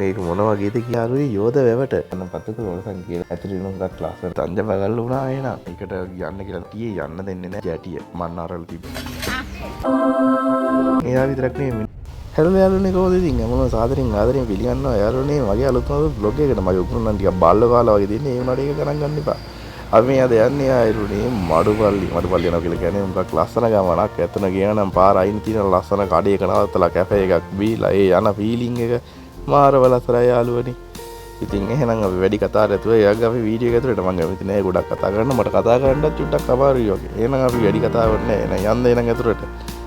මං ඒක මොන වගේද කියාරුවේ යෝධ වැවට අන්න පතක වලසන් කියලා ඇතුළේ නුඟක් ක්ලාස් එක තංජ බගල් වුණා එන ඒකට යන්න කියලා ටියේ යන්න දෙන්නේ නැහැ ජැටිය මන්නාරවල තිබ්බා එයා විතරක් නෙමෙයි හැලෝ යාළුවනේ කොහොමද ඉතින් මොනවා සාදරෙන් ආදරෙන් පිළිගන්නවා යාළුවනේ මගේ අලුත්ම බ්ලොග් එකකට මගේ උකුණන් ටිකක් බාල්ල කාලා වගේ දෙන්නේ ඒ උනාට ඒක ගණන් ගන්න එපා අපි මේ අද යන්නේ යාළුවනේ මඩුපල්ලි යනවා කියලා කියන්නේ මොකක් ලස්සන ගමනක් එතන ගියා නම් පාර අයින් තියෙන ලස්සන කඩේක නවත්තලා කැෆේ එකක් බීලා ඒ යන ෆීලිං එක මාරවල අතරයි යාළුවනේ ඉතින් එහෙනම් අපි වැඩි කතා නැතුව එයාගේ අපි වීඩියෝ එක ඇතුළට මම කැමති නෑ ගොඩක් කතා කරන්න මට කතා කරන්නත් චුට්ටක් අමාරුයි වගේ එහෙනම් අපි වැඩි කතාවක් නෑ එහෙනම් යන්න එනං ඇතුළට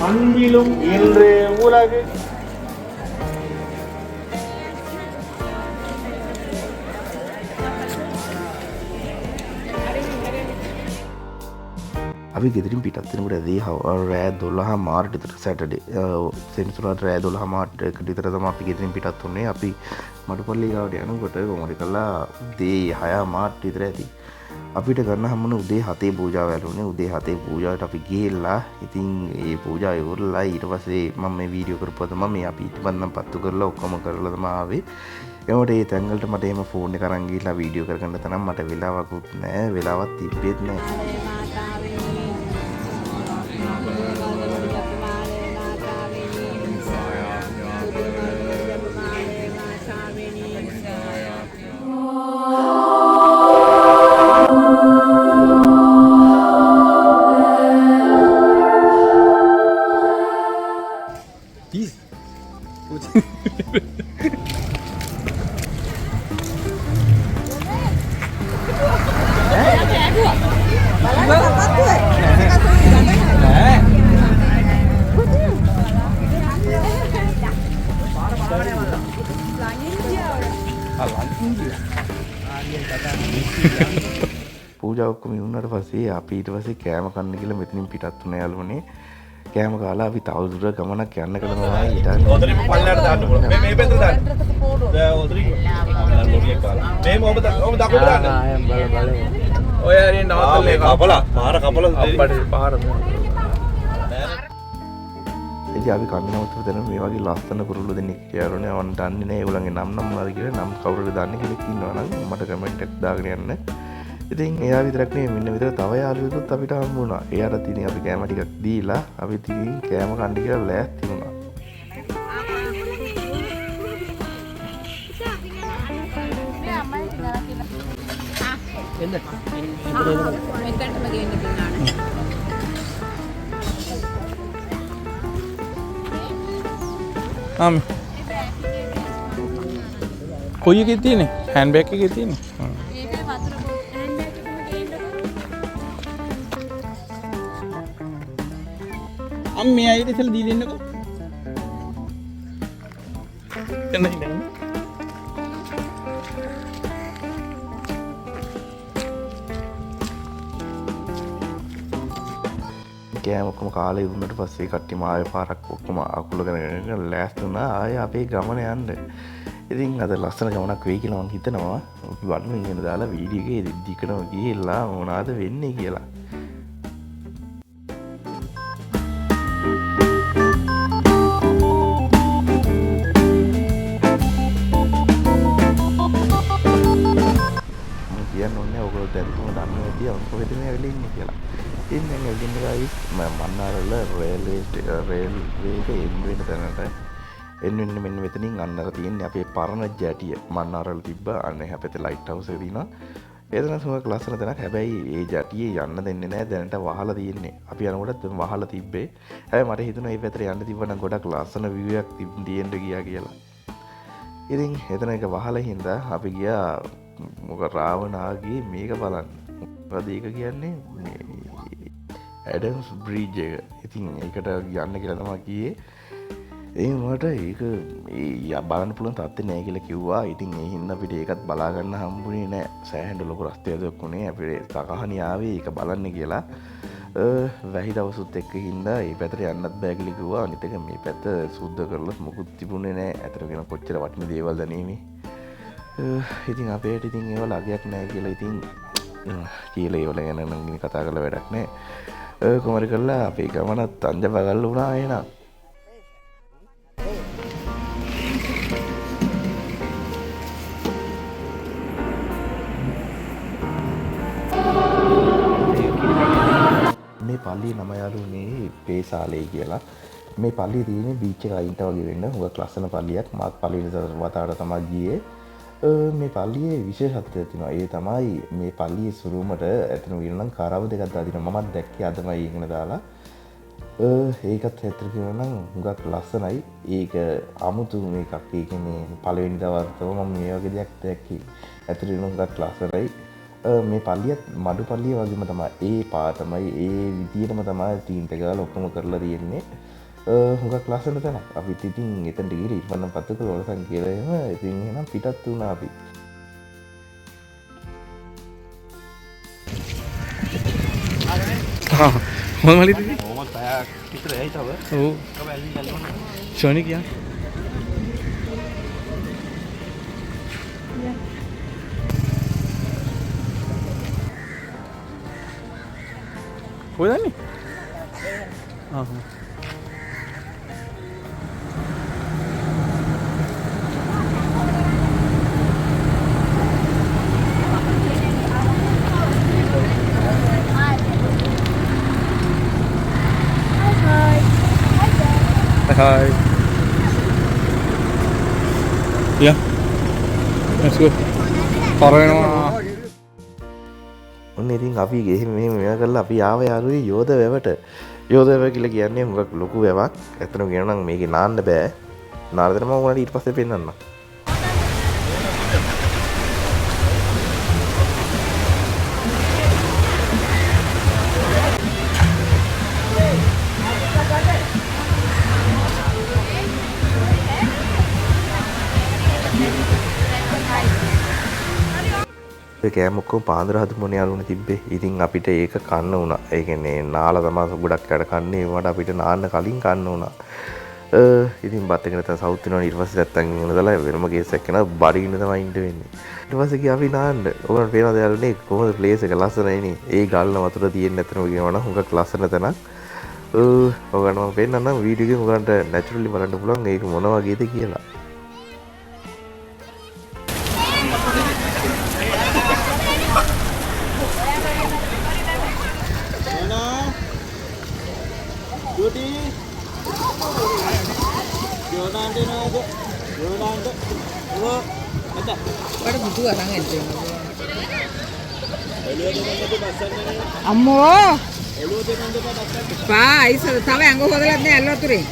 அன்பிலும் இன்றைய உலகு අපි ගෙදරින් පිටත් වෙනකොට ඇදී රෑ 12 මාර්ට විතර සැටර්ඩේ සෙනසුරාදා රෑ 12 මාර්ට්කට විතර තමයි අපි ගෙදරින් පිටත් වුණේ අපි මඩුපල්ලි ගාවට යනකොට කොහොමද කළා උදේ 6 මාර්ට් විතර ඇති අපිට ගන්න හම්බුනේ උදේ 7 පූජාව ඇලුනේ උදේ 7 පූජාවට අපි ගිහිල්ලා ඉතින් ඒ පූජාව ඉවරලා ඊට පස්සේ මම මේ වීඩියෝ කරපුවා තමයි මේ අපි ඊටපන්නම් පත්තු කරලා ඔක්කොම කරලා තමයි ආවේ එතකොට ඒ තැන් වලට මට එහෙම ෆෝන් එක අරන් ගිහිල්ලා වීඩියෝ කරගන්න තරම් මට වෙලාවකුත් නැහැ වෙලාවක් තිබ්බෙත් නැහැ පූජාව ඔක්කොම ඉවරනට පස්සේ අපි ඊට පස්සේ කෑම කන්න කියලා මෙතනින් පිටත් වුණා යාළුවනේ කෑම කාලා අපි තවදුරටත් ගමනක් යන්න කලනවා ඊට ඔතනින් පල්ලයට දාන්න ඕන මේ පැත්තට දාන්න දැන් ඔතනින් ලොරියක් කාලා මේ ඔබ දකුණට දාන්න ඔය හරිය නවත්තලා කපලා පාර කපලා අප්පට පාර ඉතින් අපි කන්න නවත්තලා දැන් මේ වගේ ලස්සන කුරුල්ල දෙන්නෙක් යාළුවනේ මම දන්නේ නැහැ ඒගොල්ලන්ගේ නම් මොනවද කියලා නම් කවුරුද දන්නේ කියලා ඉන්නවා නම් මට කමෙන්ට් එකක් දාගෙන යන්න ඉතින් එයා විතරක් නෙමෙයි මෙන්න විතර තව යාළුවෙකුත් අපිට හම්බ වුණා. එයාට ඉතින් අපි කෑම ටිකක් දීලා අපි ඉතින් කෑම කන්න කියලා ලෑස්ති වුණා. එන්න. මෙතනටම ගේන්න තියනවා. ආම. කොයි එකේ තියෙන්නේ? හෑන්ඩ් බෑග් එකේ තියෙන්නේ. අම්මේ අයිට ඉතල දීලා ඉන්නකෝ. එන්න ඉන්න. කෑම ඔක්කොම කාලා ඉවරනට පස්සේ කට්ටියම ආයෙ පාරක් ඔක්කොම අකුලගෙන ලෑස්ති වුණා ආයෙ අපේ ගමන යන්න. ඉතින් අද ලස්සන ගමනක් වෙයි කියලා මම හිතනවා. අපි වඩන ඉගෙන දාලා වීඩියෝ එකේ දිගටම ගිහිල්ලා මොනවද වෙන්නේ කියලා. කොහෙද මේ ඇවිල්ලා ඉන්නේ කියලා. ඉතින් දැන් ඇවිල්ලා ගායිස් මන්නාරවල රේල්වේ එක එන්න වෙන තැනට එන්න මෙන්න මෙතනින් අන්නර තියෙන්නේ අපේ පරණ ජැටිය. මන්නාරවල තිබ්බ අන්න එහා පැත්තේ ලයිට් හවුස් එක තියෙනවා. ඒතන සුවක ලස්සන තැනක්. හැබැයි ඒ ජැටියේ යන්න දෙන්නේ නැහැ. දැනට වහලා තියෙන්නේ. අපි යනකොටත් වහලා තිබ්බේ. හැබැයි මට හිතුණා මේ පැත්තට යන්න තිබ්බනම් ගොඩක් ලස්සන view එකක් තියෙන්න ගියා කියලා. ඉතින් එතන එක වහලා හින්දා අපි ගියා මොක රාවණාගේ මේක බලන්න. මොකද ඒක කියන්නේ ඇඩම්ස් බ්‍රීජ් එක. ඉතින් ඒකට යන්න කියලා තමයි කිව්වේ. ඒ මට ඒක බලන්න පුළුවන් තත්ත්වේ නෑ කියලා කිව්වා. ඉතින් ඒ හින්දා අපිට ඒකත් බලා ගන්න හම්බුනේ නෑ. සෑහෙන ලොකු රස්තියක් වුණේ අපිට කහණිය ආවේ ඒක බලන්න කියලා. වැහි දවසුත් එක්ක හින්දා ඒ පැත්තට යන්නත් බෑ කියලා කිව්වා. අනිත් එක මේ පැත්ත සුද්ධ කරලත් මොකුත් තිබුණේ නෑ. අතට වෙන කොච්චර වටින දේවල්ද නෙමෙයි. ඉතින් අපේට ඉතින් ඒව ලගයක් නෑ කියලා ඉතින් කියලා ඒවල ගැන නම් කතා කරලා වැඩක් නෑ. කොහොමද කරලා අපේ ගමනත් අංජබගල් වුණා එහෙනම්. මේ පල්ලියේ නම යාළුවනේ පේසාලේ කියලා. මේ පල්ලිය තියෙන්නේ බීච් එක අයින්ට වගේ වෙන්න. හුඟක් ලස්සන පල්ලියක්. මාත් පල්ලියට වතාවට තමයි ගියේ. මේ පල්ලියේ විශේෂත්වයක් තියෙනවා. ඒ තමයි මේ පල්ලියේ සුරුමට ඇතන විරනම් කරව දෙකක් දාදිනවා. මමත් දැක්කේ අදමයි ඉගෙන දාලා. ඒකත් ඇත්තට කියනවා නම් හුඟක් ලස්සනයි. ඒක අමුතු මේකක්. ඒ කියන්නේ පළවෙනි දවස් තමයි මම මේ වගේ දෙයක් දැක්කේ. ඇත්තට හුඟක් ලස්සනයි. මේ පල්ලියත් මඩු පල්ලිය වගේම තමයි. ඒ පාටමයි ඒ විදියටම තමයි තීන්ත ගාලා ඔක්කොම කරලා තියෙන්නේ. හුඟක් ලස්සන තැනක්. අපිත් ඉතින් එතනට ගිහින් ඉක්මන පත්තුක ලොරසන් කියලා එහෙම ඉතින් එහෙනම් පිටත් වුණා අපි. මොන වලිද? මොකක්ද පැයක් විතර ඇයි තව? ඔව්. ෂොනි කියන්නේ. කොහෙද යන්නේ? Hi. Yeah. Let's go. පරවෙනවා. ඔන්න ඉතින් අපි ගෙහින් මෙහෙම මෙයා කරලා අපි ආව යාළුවේ යෝධ වැවට. යෝධ වැව කියලා කියන්නේ හුඟක් ලොකු වැවක්. ඇත්තටම කියනවා නම් මේකේ නාන්න බෑ. නාරදෙන මම උනාට ඊට පස්සේ පෙන්නන්නම්. කෑම ඔක්කොම පාන්දර හදමුනේ යාළුවනේ තිබ්බේ. ඉතින් අපිට ඒක කන්න වුණා. ඒ කියන්නේ නාලා තමයි ගොඩක් කඩ කන්නේ. ඒවට අපිට නාන්න කලින් කන්න වුණා. ඉතින් බත් එක නැත්නම් සවුත් වෙනවා. ඊට පස්සේ නැත්තම් ඉන්නදලා වෙනම කේස් එකක් කරනවා. බඩින්න තමයි ඉන්න වෙන්නේ. ඊට පස්සේ ගියා අපි නාන්න. ඔයගොල්ලන්ට පේනවද යාළුවනේ කොහොමද ප්ලේස් එක ලස්සනයිනේ. ඒ ගල්න වතුර තියෙන්නේ නැත්නම් කියනවා හුඟක් ලස්සන තැනක්. ඔයගොල්ලන්ට මම පෙන්නන්නම් වීඩියෝ එකේ ඔයගොල්ලන්ට නැචරලි බලන්න පුළුවන් ඒක මොන වගේද කියලා. අම්මෝ පා ඉස්සර තව ඇඟ හොදලත් නෑ ඇල්ල වතුරේ.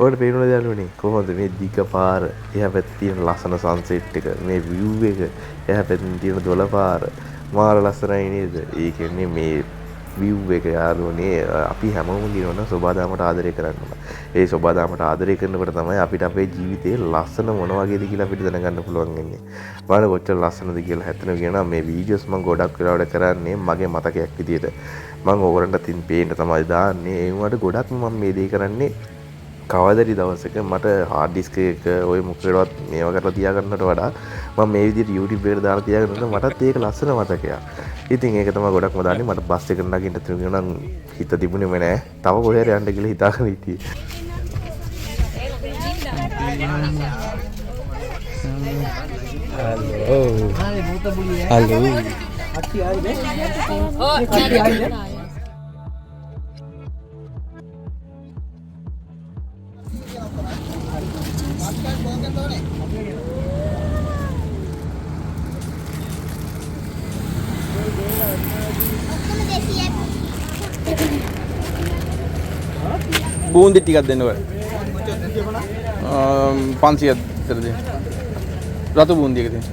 ඔයාලට පේනවද යාළුවනේ කොහොමද මේ දිග පාර එහා පැත්තේ තියෙන ලස්සන සන්සෙට් එක මේ view එක එහා පැත්තේ තියෙන දොළ පාර මාර ලස්සනයි නේද? ඒ කියන්නේ මේ view එක යාළුවනේ අපි හැමෝම කියනවා සෝබාදාමට ආදරය කරන්න ඕන. ඒ සෝබාදාමට ආදරය කරනකොට තමයි අපිට අපේ ජීවිතේ ලස්සන මොන වගේද කියලා අපිට දැනගන්න පුළුවන් වෙන්නේ. බලන්න කොච්චර ලස්සනද කියලා හැතන කියනවා මේ වීඩියෝස් මම ගොඩක් වෙලාවට කරන්නේ මගේ මතකයක් විදියට. මම ඕගොල්ලන්ට තින් පේන්න තමයි දාන්නේ. ඒ වුණාට ගොඩක් මම මේ දේ කරන්නේ කවදරි දවසක මට හાર્ඩ් ඩිස්ක් එක ඔය මොකේවත් මේවා කරලා තියාගන්නට වඩා මම මේ විදිහට YouTube එකට දාලා තියාගන්නකොට මටත් ඒක ලස්සන මතකයක්. ඉතින් ඒක තමයි ගොඩක්ම දාන්නේ. මට බස් එකට නගින්න තිබුණා නම් හිත තිබුණේම නෑ. තව කොහේ හරි යන්න කියලා හිතාගෙන හිටියේ. බූන්දි ටිකක් දෙන්න ඔය 500ක් විතර දෙන්න රතු බූන්දි එක දෙන්න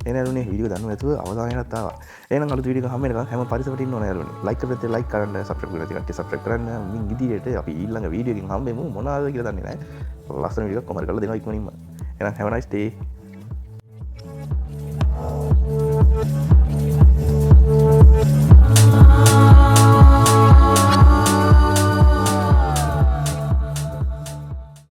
එනරුනේ වීඩියෝ දන්න නැතුව අවදානයටත් ආවා. එහෙනම් අලුත් වීඩියෝ එක හැම එකම හැම පරිසරට ඉන්න ඕනේ යාළුවනේ. ලයික් කරලා ලයික් කරන්න, සබ්ස්ක්‍රයිබ් කරලා තියෙන කට්ටිය සබ්ස්ක්‍රයිබ් කරන්න. මින් ඉදිරියට අපි ඊළඟ වීඩියෝ එකකින් හම්බෙමු. මොනවාද කියලා දන්නේ නැහැ. ලස්සන වීඩියෝ එකක් කොමර් කරලා දෙනවා ඉක්මනින්ම. එහෙනම් have a nice day.